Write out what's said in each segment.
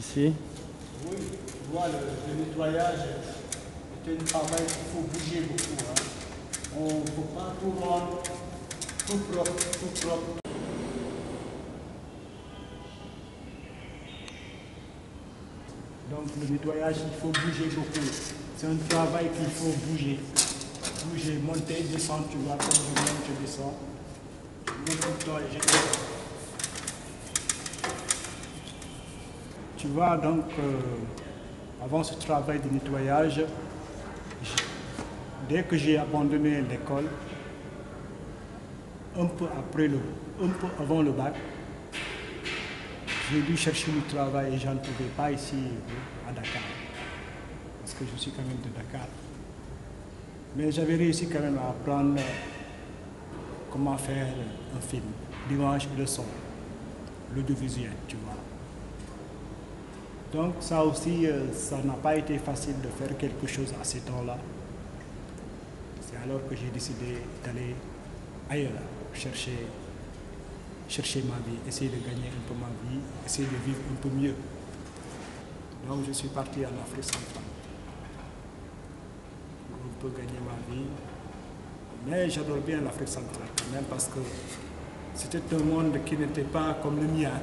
Ici. Oui, tu vois, le nettoyage est un travail qu'il faut bouger beaucoup. Hein. On ne faut pas tout rendre tout propre, tout propre. Donc le nettoyage, il faut bouger beaucoup. C'est un travail qu'il faut bouger. Bouger, monter, descendre, tu vois, comme je monte, je descends. Je monte tout le temps et je descends. Tu vois, donc, avant ce travail de nettoyage, dès que j'ai abandonné l'école, un peu avant le bac, j'ai dû chercher du travail et je n'en trouvais pas ici à Dakar. Parce que je suis quand même de Dakar. Mais j'avais réussi quand même à apprendre comment faire un film, l'image et le son, l'audiovisuel, tu vois. Donc ça aussi, ça n'a pas été facile de faire quelque chose à ce temps-là. C'est alors que j'ai décidé d'aller ailleurs, chercher ma vie, essayer de gagner un peu ma vie, essayer de vivre un peu mieux. Donc je suis parti en Afrique centrale pour un peu gagner ma vie. Mais j'adore bien l'Afrique centrale quand même parce que c'était un monde qui n'était pas comme le mien.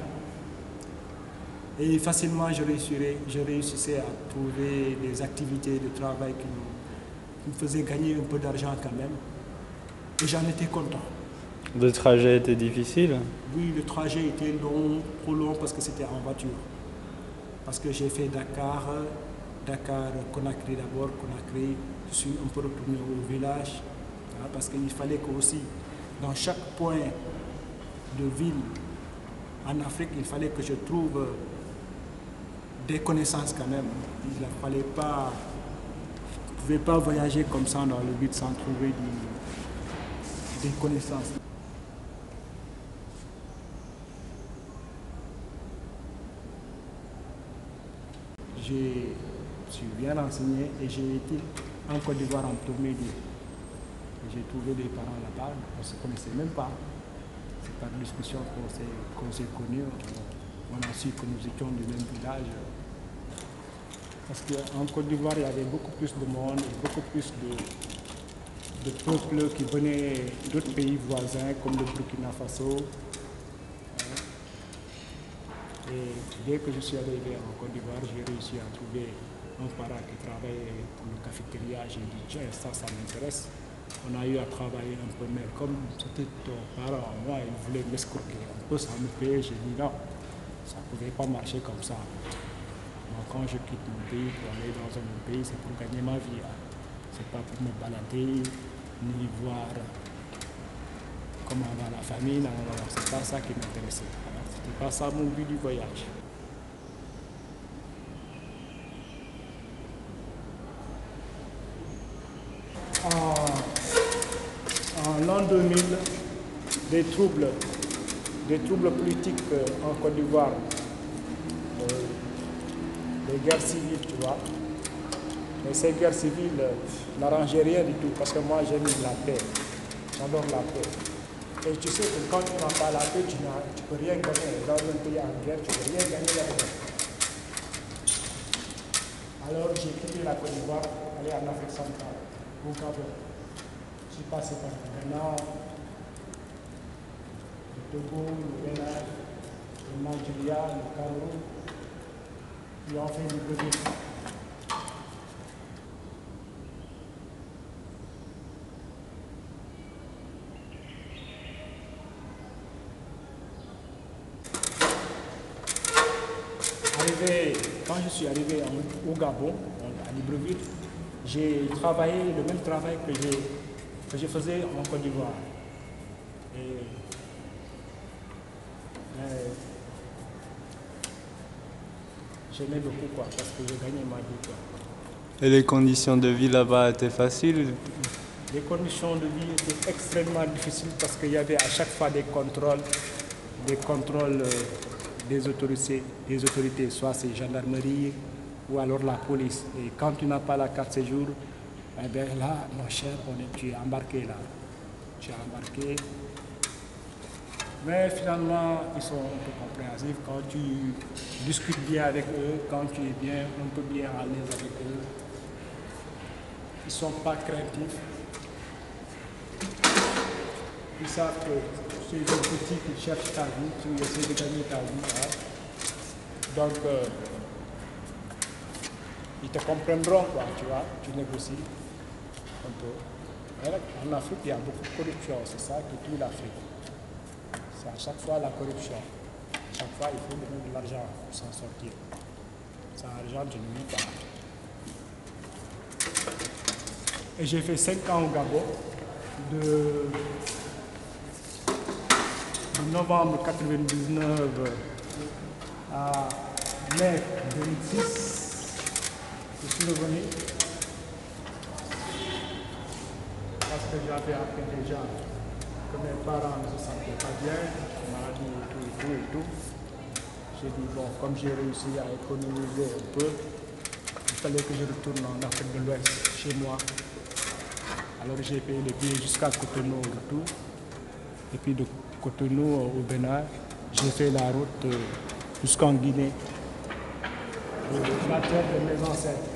Et facilement je réussissais à trouver des activités de travail qui me faisaient gagner un peu d'argent quand même. Et j'en étais content. Le trajet était difficile? Oui, le trajet était long, trop long parce que c'était en voiture. Parce que j'ai fait Dakar, Conakry d'abord, Conakry, je suis un peu retourné au village, hein, parce qu'il fallait que aussi, dans chaque point de ville en Afrique, il fallait que je trouve des connaissances quand même. Il ne fallait pas, je ne pouvais pas voyager comme ça dans le but sans trouver des connaissances. Je suis bien renseigné et j'ai été en Côte d'Ivoire en premier lieu. J'ai trouvé des parents là-bas, on ne se connaissait même pas. C'est par discussion qu'on s'est connus. On a su que nous étions du même village. Parce qu'en Côte d'Ivoire, il y avait beaucoup plus de monde, beaucoup plus de peuples qui venaient d'autres pays voisins comme le Burkina Faso. Et dès que je suis arrivé en Côte d'Ivoire, j'ai réussi à trouver un parent qui travaillait pour le cafétéria. J'ai dit, tiens, ça m'intéresse. On a eu à travailler un peu, mais comme c'était ton parent, moi, il voulait m'escroquer un peu sans me payer. J'ai dit non, ça ne pouvait pas marcher comme ça. Moi, quand je quitte mon pays pour aller dans un autre pays, c'est pour gagner ma vie. Ce n'est pas pour me balader, ni voir comment va la famille. Non, c'est pas ça qui m'intéressait. C'était pas ça mon but du voyage. En l'an 2000, des troubles politiques en Côte d'Ivoire, des guerres civiles, tu vois. Mais ces guerres civiles n'arrangeaient rien du tout parce que moi j'aime la paix, j'adore la paix. Et tu sais que quand tu n'as pas la paix, tu ne peux rien gagner. Dans un pays en guerre, tu ne peux rien gagner là-dedans. Alors j'ai quitté la Côte d'Ivoire, allé en Afrique centrale, au Gabon. Je suis passé par le Ghana, le Togo, le Bénin, le Nigeria, le Cameroun, puis enfin le Brésil. Quand je suis arrivé au Gabon, à Libreville, j'ai travaillé le même travail que je faisais en Côte d'Ivoire. J'aimais beaucoup parce que je gagnais ma vie. Et les conditions de vie là-bas étaient faciles? Les conditions de vie étaient extrêmement difficiles parce qu'il y avait à chaque fois des contrôles des autorités, soit c'est gendarmerie ou alors la police. Et quand tu n'as pas la carte séjour, eh bien là, mon cher, tu es embarqué là. Tu es embarqué. Mais finalement, ils sont un peu compréhensifs quand tu discutes bien avec eux, quand tu es bien, un peu bien à l'aise avec eux. Ils ne sont pas craintifs. Ils savent que tu es un petit qui cherche ta vie, tu essaies de gagner ta vie. Hein. Donc, ils te comprendront, quoi, tu vois, tu négocies un peu. En Afrique, il y a beaucoup de corruption, c'est ça qui tue l'Afrique. C'est à chaque fois la corruption. Chaque fois, il faut donner de l'argent pour s'en sortir. Sans argent, tu ne vis pas. Et j'ai fait 5 ans au Gabon, de novembre 1999 à mai 2006. Je suis revenu parce que j'avais appris déjà que mes parents ne se sentaient pas bien, maladie et tout. J'ai dit, bon, comme j'ai réussi à économiser un peu, il fallait que je retourne en Afrique de l'Ouest, chez moi. Alors j'ai payé les billets jusqu'à Cotonou au retour. Et puis de Cotonou au Bénin, j'ai fait la route jusqu'en Guinée, la terre de mes ancêtres.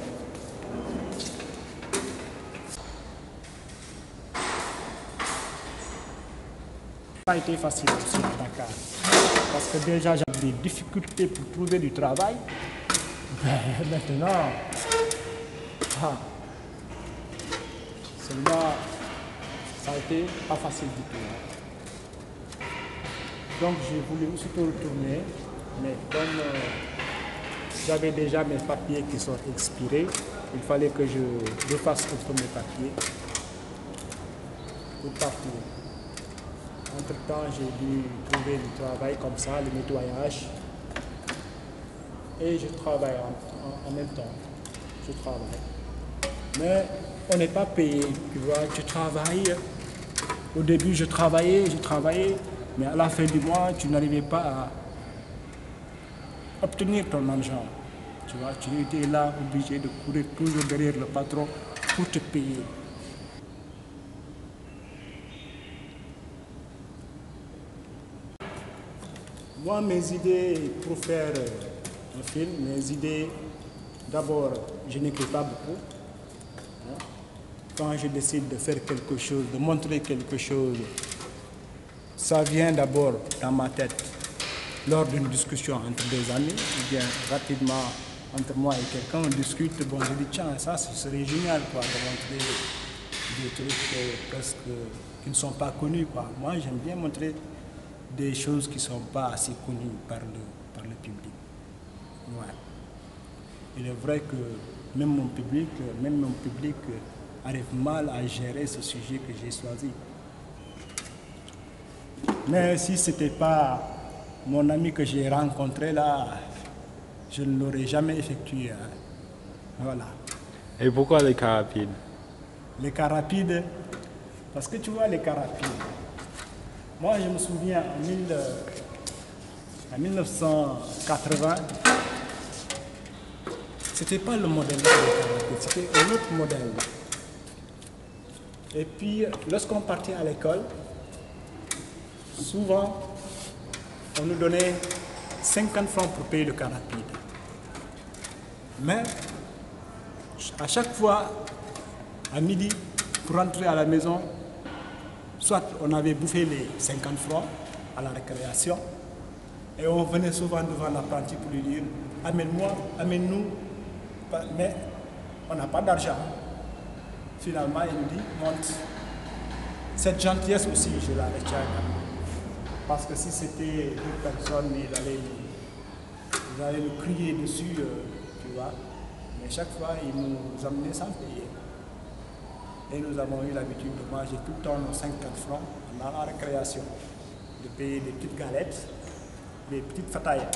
Ça a été facile aussi à Dakar, parce que déjà j'avais des difficultés pour trouver du travail. Mais maintenant, celui-là, ça a été pas facile du tout. Donc j'ai voulu aussitôt retourner, mais comme j'avais déjà mes papiers qui sont expirés, il fallait que je refasse un peu mes papiers pour partir. Entre-temps, j'ai dû trouver du travail comme ça, le nettoyage. Et je travaille en même temps. Je travaille. Mais on n'est pas payé, tu vois. Tu travailles. Au début, je travaillais, mais à la fin du mois, tu n'arrivais pas à obtenir ton argent. Tu vois, tu étais là obligé de courir toujours derrière le patron pour te payer. Moi, mes idées pour faire un film, mes idées, d'abord, je n'écris pas beaucoup. Quand je décide de faire quelque chose, de montrer quelque chose, ça vient d'abord dans ma tête, lors d'une discussion entre des amis, ou bien rapidement entre moi et quelqu'un, on discute, bon, je dis, tiens, ça, ce serait génial, quoi, de montrer des trucs presque qui ne sont pas connus, quoi. Moi, j'aime bien montrer des choses qui ne sont pas assez connues par le public. Ouais. Il est vrai que même mon public arrive mal à gérer ce sujet que j'ai choisi. Mais si ce n'était pas mon ami que j'ai rencontré là, je ne l'aurais jamais effectué. Hein. Voilà. Et pourquoi les cars rapides? Les cars rapides, parce que tu vois les cars rapides, moi je me souviens en 1980, c'était pas le modèle des cars rapides, c'était un autre modèle. Et puis lorsqu'on partait à l'école, souvent on nous donnait 50 francs pour payer le car rapide. Mais à chaque fois, à midi, pour rentrer à la maison, soit on avait bouffé les 50 francs à la récréation, et on venait souvent devant l'apprenti pour lui dire « Amène-moi, amène-nous », mais on n'a pas d'argent. Finalement, il nous dit « Monte ». Cette gentillesse aussi, je la retiens. Parce que si c'était une personne, ils allaient nous crier dessus, tu vois. Mais chaque fois, ils nous amenaient sans payer. Et nous avons eu l'habitude de manger tout le temps nos 50 francs dans la récréation, de payer des petites galettes, des petites fatayas.